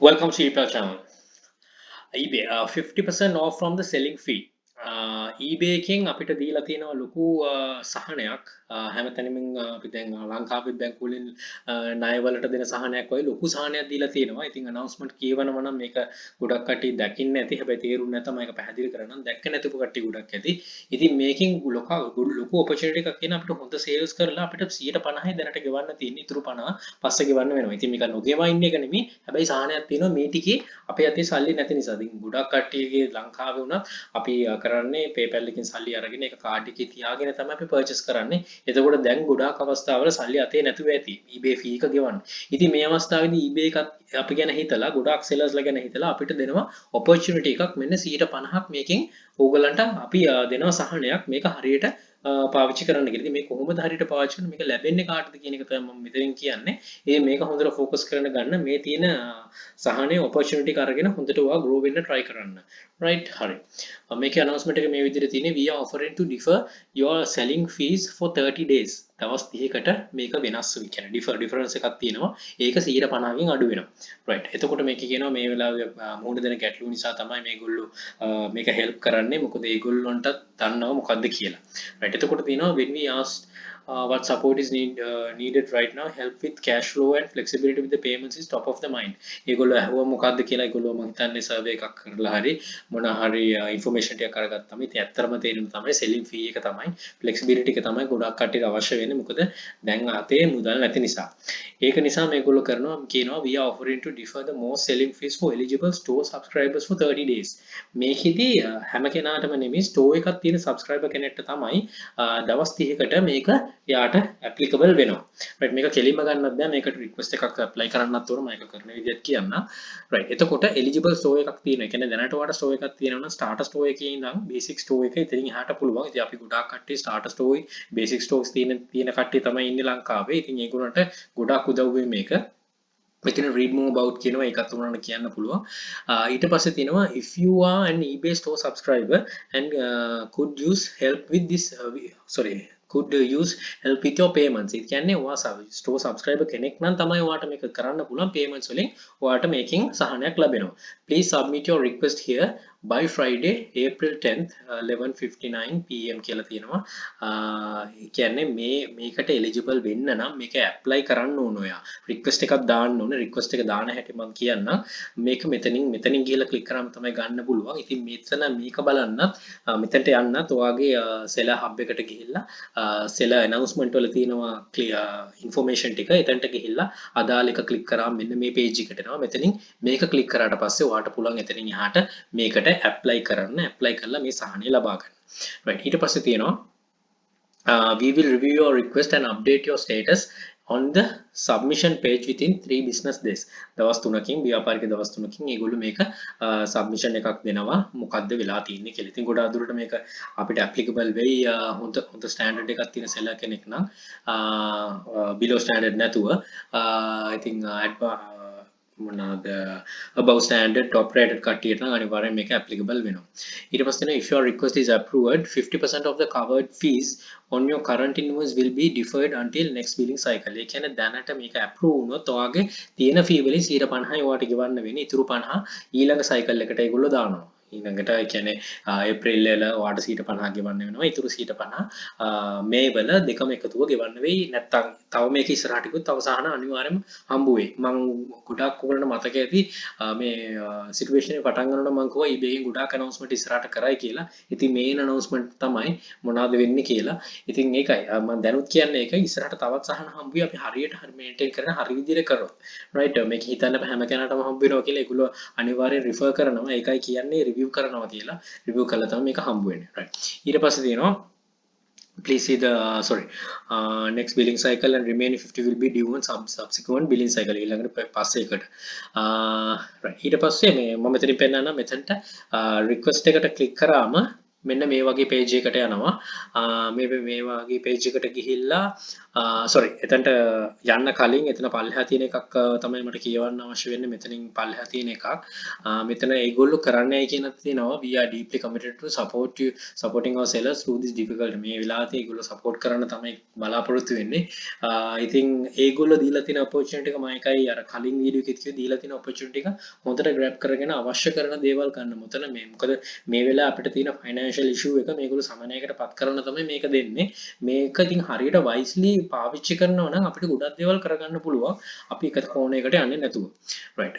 Welcome to ePal channel. eBay 50% off from the selling fee. eBay එකෙන් අපිට දීලා තියෙනවා ලොකු සහනයක් හැමතැනම අපි දැන් ලංකාවේ බැංකු වලින් ණය වලට දෙන සහනයක් වගේ ලොකු සහනයක් දීලා තියෙනවා. ඉතින් announcement කියවනවා නම් මේක ගොඩක් කට්ටිය දකින්න ඇති. හැබැයි තේරුම් නැතම මේක පැහැදිලි කරන්න දැක්ක නැතිව කට්ටිය ගොඩක් ඇති. ඉතින් මේකෙන් ලොකු opportunity එකක් කියන අපිට හොඳ sales කරලා අපිට 150 දැනට ගෙවන්න තියෙන ඉතුරු 50 පස්සේ ගෙවන්න වෙනවා. ඉතින් මේක නොගෙවා ඉන්න එක නෙමෙයි. හැබැයි සහනයක් තියෙනවා මේ ටිකේ අපේ අතේ සල්ලි නැති නිසා. ඉතින් ගොඩක් කට්ටියගේ ලංකාවේ වුණත් අපි කරන්නේ PayPal එකකින් සල්ලි අරගෙන ඒක කාඩ් එකේ තියාගෙන තමයි අපි purchase කරන්නේ. එතකොට දැන් ගොඩාක් අවස්ථාවල සල්ලි අතේ නැතුව ඇති. eBay fee එක ගෙවන්න. ඉතින් මේ අවස්ථාවේදී eBay එකත් අපි ගැන හිතලා ගොඩාක් sellers ලා ගැන හිතලා අපිට දෙනවා opportunity එකක් මෙන්න 150ක් මේකෙන් ඕගලන්ට අපි දෙනවා සහනයක් මේක හරියට පාවිච්චි කරන්න කියලා. ඉතින් මේ කොහොමද හරියට පාවිච්චි කරන්නේ මේක ලැබෙන්නේ කාටද කියන එක තමයි මම මෙතනින් කියන්නේ. මේක හොඳට ફોකස් කරගෙන ගන්න මේ තියෙන සහනේ opportunity එක අරගෙන හොඳට ඔයා grow වෙන්න try කරන්න. right හරි. මේකේ announcement එක මේ විදිහට තියෙන්නේ we are offering to defer your selling fees for 30 days. දවස් 30කට මේක වෙනස් වෙයි කියන්නේ difference එකක් තියෙනවා. ඒක 150කින් අඩු වෙනවා. right. එතකොට මේක කියනවා මේ වෙලාවේ මුහුණ දෙන ගැටලු නිසා තමයි මේගොල්ලෝ මේක help කරන්නේ. මොකද ඒගොල්ලන්ට දන්නව මොකද්ද කියලා. right. එතකොට තියෙනවා when we asked what support is needed right now, help with cash flow and flexibility with the payments is top of the mind. ඒගොල්ලෝ අහුවා මොකද්ද කියලා ඒගොල්ලෝ මම හිතන්නේ සර්වේ එකක් කරලා හරි මොන හරි ඉන්ෆර්මේෂන් ටිකක් අරගත්තාම ඉතින් ඇත්තටම තේරෙන තමයි selling fee එක තමයි flexibility එක තමයි ගොඩක් කට්ටියට අවශ්‍ය වෙන්නේ. මොකද දැන් අතේ මුදල් නැති නිසා. ඒක නිසා මේගොල්ලෝ කරනවා කියනවා we are offering to defer the most selling fees for eligible store subscribers for 30 days. මේකෙදි හැම කෙනාටම නෙමෙයි store එකක් තියෙන subscriber කෙනෙක්ට තමයි දවස් 30කට මේක යාට applicable වෙනවා. right මේක කෙලින්ම ගන්නත් බෑ මේකට request එකක් apply කරන්නත් ඕන මම ඒක කරන විදිහට කියන්න. right එතකොට eligible store එකක් තියෙනවා. ඒ කියන්නේ දැනට ඔයාලට store එකක් තියෙනවා නම් starter store එකේ ඉඳන් basic store එක ඉතින් එහාට පුළුවන්. ඉතින් අපි ගොඩාක් කට්ටිය starter store basic stores තියෙන කට්ටිය තමයි ඉන්නේ ලංකාවේ. ඉතින් ඒගොල්ලන්ට ගොඩාක් උදව් වෙයි මේක. මෙතන read more about කියනවා ඒකත් උනන්න කියන්න පුළුවන්. ඊට පස්සේ තියෙනවා if you are an eBay store subscriber and could use help with this could use help with your payments. ඒ කියන්නේ ඔයා store subscriber කෙනෙක් නම් තමයි ඔයාට මේක කරන්න පුළුවන් payments වලින් ඔයාට මේකෙන් සහනයක් ලැබෙනවා. Please submit your request here by Friday April 10th 11:59 pm කියලා තියෙනවා. ඒ කියන්නේ මේකට eligible වෙන්න නම් මේක apply කරන්න ඕන ඔයා. request එකක් දාන්න ඕන. request එක දාන හැටි මම කියන්නම්. මේක මෙතනින් ගිහලා click කරාම තමයි ගන්න පුළුවන්. ඉතින් මෙතන මේක බලන්නත් මෙතනට යන්නත් ඔයාගේ seller hub එකට ගිහිල්ලා seller announcement වල තියෙනවා information ටික එතනට ගිහිල්ලා අදාළ එක click කරාම මෙන්න මේ page එකට එනවා. මෙතනින් මේක click කරාට පස්සේ ඔයාට පුළුවන් එතනින් එහාට මේකට apply කරන්න. apply කරලා මේ සහනය ලබා ගන්න. right ඊට පස්සේ තියෙනවා we will review your request and update your status on the submission page within 3 business days. දවස් 3කින් ව්‍යාපාරික දවස් 3කින් ඒගොල්ලෝ මේක submission එකක් දෙනවා මොකද්ද වෙලා තියෙන්නේ කියලා. ඉතින් ගොඩාක් දුරට මේක අපිට applicable වෙයි හොඳ standard එකක් තියෙන seller කෙනෙක් නම් below standard නැතුව ඉතින් මොනවාද above standard top rated කට්ටියට නම් අනිවාර්යෙන් මේක applicable වෙනවා. ඊට පස්සේ if your request is approved 50% of the covered fees on your current invoice will be deferred until next billing cycle. ඒ කියන්නේ දැනට මේක approve වුණොත් ඔයාගේ තියෙන fee වලින් 150යි ඔයාට ගෙවන්න වෙන්නේ. ඉතුරු 50 ඊළඟ cycle එකට ඒගොල්ලෝ දානවා. ඊළඟට ඒ කියන්නේ ඒප්‍රිල් වල ඔයාට 150 ගෙවන්න වෙනවා. ඉතුරු 150 මේ වල දෙකම එකතුව ගෙවන්න වෙයි. නැත්තම් තව මේක ඉස්සරහට ගියොත් තව සහන අනිවාර්යයෙන්ම හම්බ වෙයි. මම ගොඩක් ඔයගොල්ලන්ට මතක ඇති මේ සිටුේෂන් එක පටන් ගන්නකොට මම කිව්වා eBay එකෙන් ගොඩක් announcement ඉස්සරහට කරයි කියලා. ඉතින් මේන announcement තමයි මොනවද වෙන්නේ කියලා. ඉතින් ඒකයි මම දැනුත් කියන්නේ ඒකයි ඉස්සරහට තවත් සහන හම්බ වෙයි අපි හරියට maintain කරන හරි විදිහට කරොත්. right මේක හිතන්න හැම කෙනාටම හම්බ වෙනවා කියලා ඒගොල්ලෝ අනිවාර්යෙන් refer කරනවා. ඒකයි කියන්නේ review කරනවා කියලා. review කළා තමයි මේක හම්බ වෙන්නේ. right ඊට පස්සේ තියෙනවා please see the next billing cycle and remaining 50 will be due on subsequent billing cycle. ඊළඟට පස්සේ එකට right ඊට පස්සේ මේ මම මෙතනින් පෙන්නන්න මෙතනට request එකට click කරාම මෙන්න මේ වගේ page එකකට යනවා. මේ වගේ page එකට ගිහිල්ලා sorry එතනට යන්න කලින් එතන පල්ලෙහා තියෙන එකක් තමයි මට කියවන්න අවශ්‍ය වෙන්නේ. මෙතනින් පල්ලෙහා තියෙන එකක්. මෙතන ඒගොල්ලෝ කරන්නයි කියන තියෙනවා we are deeply committed to supporting our sellers through this difficult මේ වෙලාවේ ඒගොල්ලෝ support කරන්න තමයි බලාපොරොත්තු වෙන්නේ. ඉතින් ඒගොල්ලෝ දීලා තියෙන opportunity එක මම එකයි අර කලින් වීඩියෝ එකේ කිව්ව දීලා තියෙන opportunity එක හොඳට grab කරගෙන අවශ්‍ය කරන දේවල් ගන්න. මොතන මේ මොකද මේ වෙලාව අපිට තියෙන financial issue එක මේගොල්ලෝ සමනයකට පත් කරන තමයි මේක දෙන්නේ. මේක ඉතින් හරියට wisely පාවිච්චි කරනවා නම් අපිට ගොඩක් දේවල් කරගන්න පුළුවන්. අපි එක කෝණයකට යන්නේ නැතුව. right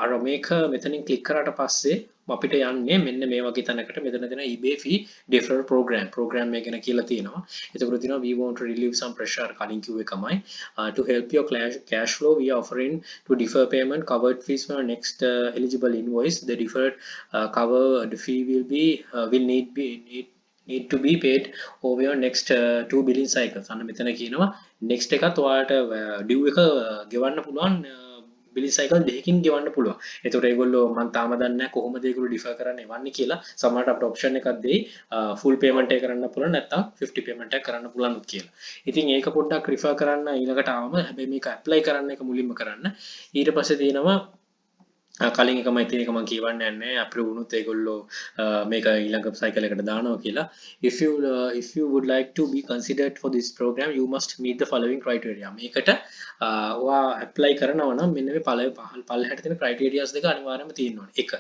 අර මේක මෙතනින් click කරාට පස්සේ අපිට යන්නේ මෙන්න මේ වගේ තැනකට මෙතන දෙන eBay fee deferral program එක ගැන කියලා තියෙනවා. එතකොට තියෙනවා we want to relieve some pressure කලින් කිව්ව එකමයි. To help your cash flow we are offering to defer payment covered fees for next eligible invoice. The deferred covered fee will need to be paid over your next two billing cycles. අන්න මෙතන කියනවා next එකත් ඔයාලට due එක ගෙවන්න පුළුවන් බිලි cycle දෙකකින් ගෙවන්න පුළුවන්. ඒතකොට ඒගොල්ලෝ මම තාම දන්නේ නැහැ කොහොමද ඒගොල්ලෝ ඩිෆර් කරන්න එවන්නේ කියලා. සමහරට අපිට ඔප්ෂන් එකක් දෙයි ෆුල් පේමන්ට් එක කරන්න පුළුවන් නැත්නම් 50 පේමන්ට් එක කරන්න පුළුවන් කියලා. ඉතින් ඒක පොඩ්ඩක් රිෆර් කරන්න ඊළඟට ආවම හැබැයි මේක ඇප්ලයි කරන්න එක මුලින්ම කරන්න. ඊට පස්සේ තියෙනවා කලින් එකමයි තියෙන එක මම කියවන්න යන්නේ අප්‍රූව් වුණොත් ඒගොල්ලෝ මේක ඊළඟ සයිකල් එකට දානවා කියලා. If you would like to be considered for this program you must meet the following criteria. මේකට ඔයා ඇප්ලයි කරනවා නම් මෙන්න මේ පළහැට තියෙන criterias දෙක අනිවාර්යයෙන්ම තියෙන්න ඕනේ. එක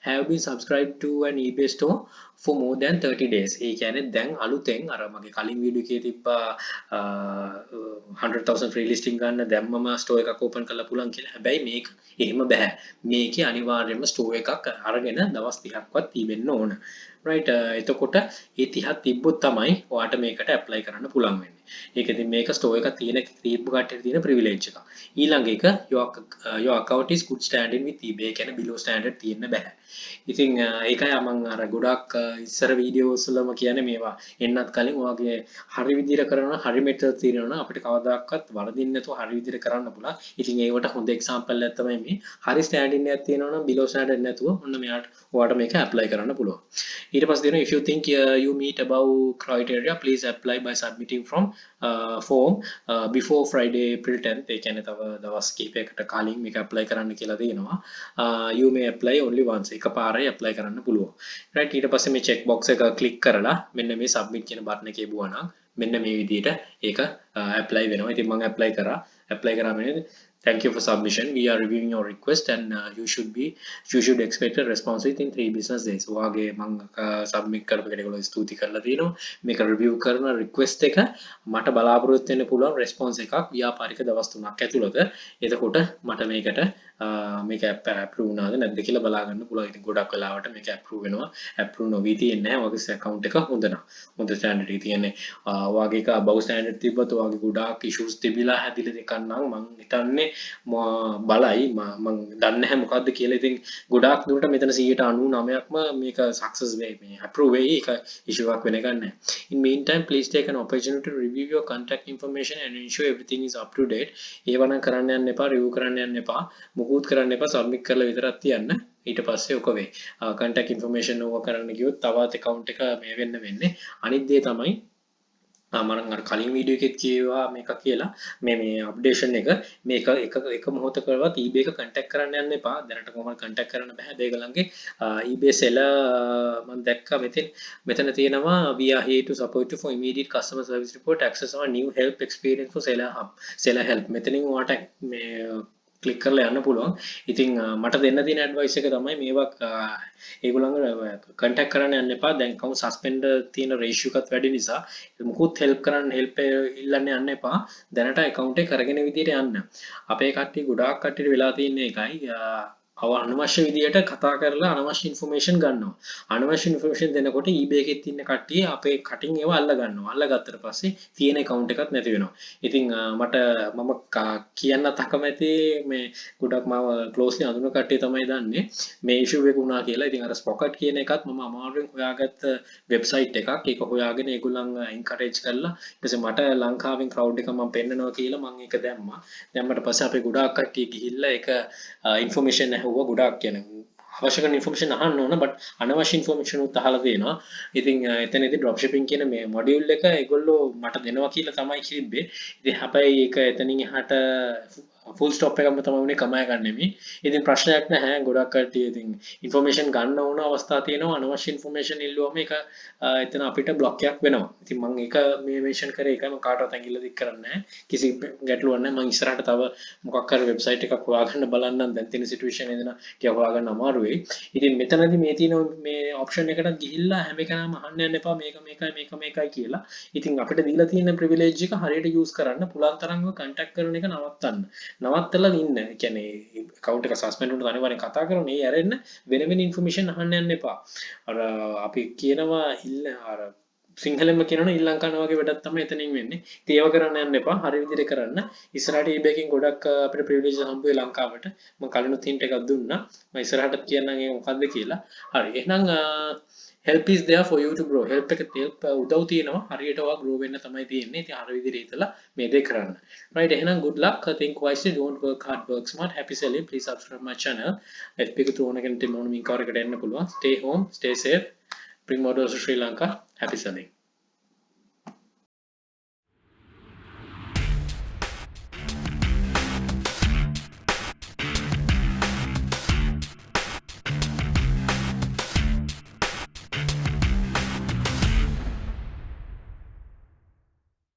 have been subscribed to an eBay store for more than 30 days. ඒ කියන්නේ දැන් අලුතෙන් අර මගේ කලින් වීඩියෝ එකේ තිබ්බා 100,000 free listing ගන්න දැම්මම store එකක් open කරලා පුළුවන් කියලා. හැබැයි මේක එහෙම බෑ. මේකේ අනිවාර්යයෙන්ම store එකක් අරගෙන දවස් 30ක්වත් තිබෙන්න ඕන. right එතකොට ඒ 30ක් තිබ්බොත් තමයි ඔයාට මේකට apply කරන්න පුළුවන් වෙන්නේ. ඒක ඉතින් මේක store එකක් තියෙන තිබ්බ කට්ටියට තියෙන privilege එකක්. ඊළඟ එක your account is good standing with eBay කියන්නේ below standard තියෙන්න බෑ. ඉතින් ඒකයි මම අර ගොඩක් ඉස්සර වීඩියෝස් වලම කියන්නේ මේවා එන්නත් කලින් ඔයාගේ හරි විදිහට කරනවා හරි මෙතඩ් තියෙනවා අපිට කවදාකවත් වරදින්න නැතුව හරි විදිහට කරන්න පුළුවන්. ඉතින් ඒවට හොඳ එක්සැම්පල් එකක් තමයි මේ. හරි ස්ටෑන්ඩින් එකක් තියෙනවා නම් below standard නැතුව ඔන්න මෙයාට ඔයාට මේක apply කරන්න පුළුවන්. ඊට පස්සේ දෙනවා if you think you meet above criteria please apply by submitting from form before Friday April 10th. ඒ කියන්නේ තව දවස් කිහිපයකට කලින් මේක apply කරන්න කියලා තියෙනවා. You may apply only once. එකපාරයි apply කරන්න පුළුවන්. right ඊට පස්සේ මේ check box එක click කරලා මෙන්න මේ submit කියන button එකේ බුවා නම් මෙන්න මේ විදිහට ඒක apply වෙනවා. ඉතින් මම apply කරා මෙන්න thank you for submission. We are reviewing your request and you should expect a response within 3 business days. ඔයාගේ මම submit කරපු එකට ඒගොල්ලෝ ස්තුති කරලා තියෙනවා. මේක review කරන request එක මට බලාපොරොත්තු වෙන්න පුළුවන් response එකක් ව්‍යාපාරික දවස් 3ක් ඇතුළත. එතකොට මට මේකට මේක approve වුණාද නැද්ද කියලා බලා ගන්න පුළුවන්. ඉතින් ගොඩක් වෙලාවට මේක approve වෙනවා. approve නොවී තියෙන්නේ නැහැ. ඔයාගේ account එක හොඳ නම්. හොඳ standard එක තියෙන්නේ. ඔයාගේ එක above standard තිබ්බත් ඔයාගේ ගොඩාක් issues තිබිලා හැදිලා දෙකක් නම් මම හිතන්නේ බලයි මම දන්නේ නැහැ මොකද්ද කියලා. ඉතින් ගොඩාක් දුරට මෙතන 99%ක්ම මේක සක්සස් වෙයි. මේ approve වෙයි. ඒක issue එකක් වෙන එකක් නැහැ. In meantime please take an opportunity to review your contact information and ensure everything is up to date. ඒව නම් කරන්න යන්න එපා, review කරන්න යන්න එපා. මුකුත් කරන්න එපා, submit කරලා විතරක් තියන්න. ඊට පස්සේ ඔක වෙයි. contact information ඕවා කරන්න ගියොත් තවත් account එක මේ වෙන්නේ. අනිත් දේ තමයි මම අර කලින් වීඩියෝ එකෙත් කියවා මේක කියලා මේ අප්ඩේෂන් එක මේක එක මොහොතකවත් eBay එක contact කරන්න යන්න එපා. දැනට කොහොමද contact කරන්න බෑ. ඒගොල්ලන්ගේ eBay seller මම දැක්කා මෙතන තියෙනවා we are here to support you for immediate customer service report access our new help experience for seller help. මෙතනින් ඔයාට මේ ක්ලික් කරලා යන්න පුළුවන්. ඉතින් මට දෙන්න තියෙන ඇඩ්වයිස් එක තමයි මේවා ඒගොල්ලන්ගේ කන්ටැක්ට් කරන්න යන්න එපා. දැන් කවුරු සස්පෙන්ඩ් තියෙන රේෂියෝ එකත් වැඩි නිසා මොකුත් හෙල්ප් ඉල්ලන්න යන්න එපා. දැනට account එක කරගෙන විදියට යන්න. අපේ කට්ටිය ගොඩාක් කට්ටියට වෙලා තියෙන එකයි අනවශ්‍ය විදියට කතා කරලා අනවශ්‍ය ඉන්ෆර්මේෂන් ගන්නවා. අනවශ්‍ය ඉන්ෆර්මේෂන් දෙනකොට eBay එකේ තියෙන කට්ටිය අපේ කටින් ඒවා අල්ල ගන්නවා. අල්ලගත්තට පස්සේ තියෙන account එකක් නැති වෙනවා. ඉතින් මම කියන්න තකමැති මේ ගොඩක් මම closely අඳුන කට්ටිය තමයි දන්නේ මේ issue එක වුණා කියලා. ඉතින් අර Spocket කියන එකත් මම අමාරුවෙන් හොයාගත්ත වෙබ්සයිට් එකක්. ඒක හොයාගෙන ඒගොල්ලන් encourage කරලා ඊට පස්සේ මට ලංකාවෙන් crowd එක මම පෙන්නනවා කියලා මම ඒක දැම්මා. දැම්මට පස්සේ අපේ ගොඩාක් කට්ටිය ගිහිල්ලා ඒක information ගොඩාක් කියන්නේ අවශ්‍ය කරන ඉන්ෆර්මේෂන් අහන්න ඕන බට් අනවශ්‍ය ඉන්ෆර්මේෂන් උත් අහලා තියෙනවා. ඉතින් එතනදී ඩ්‍රොප් shipping කියන මේ මොඩියුල් එක ඒගොල්ලෝ මට දෙනවා කියලා තමයි කිව්වේ. ඉතින් හැබැයි ඒක එතනින් එහාට ෆුල් ස්ටොප් එකක්ම තමයි උනේ කමයි ගන්නෙමි. ඉතින් ප්‍රශ්නයක් නැහැ. ගොඩක් කට්ටිය ඉතින් ඉන්ෆර්මේෂන් ගන්න ඕන අවස්ථා තියෙනවා. අනවශ්‍ය ඉන්ෆර්මේෂන් ඉල්ලුවම ඒක එතන අපිට බ්ලොක් එකක් වෙනවා. ඉතින් මම ඒක මේ මෙන්ෂන් කරේ ඒකම කාටවත් ඇඟිල්ල දික් කරන්නේ නැහැ. කිසි ගැටලුවක් නැහැ. මම ඉස්සරහට තව මොකක් හරි වෙබ්සයිට් එකක් හොයාගන්න බලන්නම්. දැන් තියෙන සිටුේෂන් එදෙන ටික හොයාගන්න අමාරු වෙයි. ඉතින් මෙතනදී මේ තියෙන මේ ඔප්ෂන් එකට ගිහිල්ලා හැම එකනම අහන්න යන්න එපා මේක මේකයි කියලා. ඉතින් අපිට දීලා තියෙන ප්‍රිවිලේජ් එක හරියට යූස් කරන්න පුළුවන් තරම්ව කන්ටැක්ට් කරන එක නවත්තන්න. නවත්තලා ඉන්න. ඒ කියන්නේ account එක suspend වුණොත් අනිවාර්යෙන් කතා කරනවා. ඒ ඇරෙන්න වෙන ඉන්ෆර්මේෂන් අහන්න යන්න එපා. අර අපි කියනවා අර සිංහලෙන්ම කියනවනේ ඊ ලංකාන වගේ වැඩක් තමයි එතනින් වෙන්නේ. ඉතින් ඒව කරන්න යන්න එපා. හරි විදිහට කරන්න. ඉස්සරහට eBay එකෙන් ගොඩක් අපිට ප්‍රිවිලේජ් හම්බ වෙයි ලංකාවට. මම කලිනුත් hint එකක් දුන්නා. මම ඉස්සරහට කියන්නම් ඒක මොකද්ද කියලා. හරි. එහෙනම් help is there for you to grow. help එක උදව් තියෙනවා. හරියට ඔයා grow වෙන්න තමයි තියෙන්නේ. ඉතින් හරි විදිහට හිතලා මේ දේ කරන්න. right. එහෙනම් good luck. Think wisely. Don't work hard. Work smart. Happy selling. Please subscribe my channel. FB එක through එකෙන් මොන මින් කවර එකට එන්න පුළුවන්. Stay home. Stay safe. Bring models to Sri Lanka. Happy selling.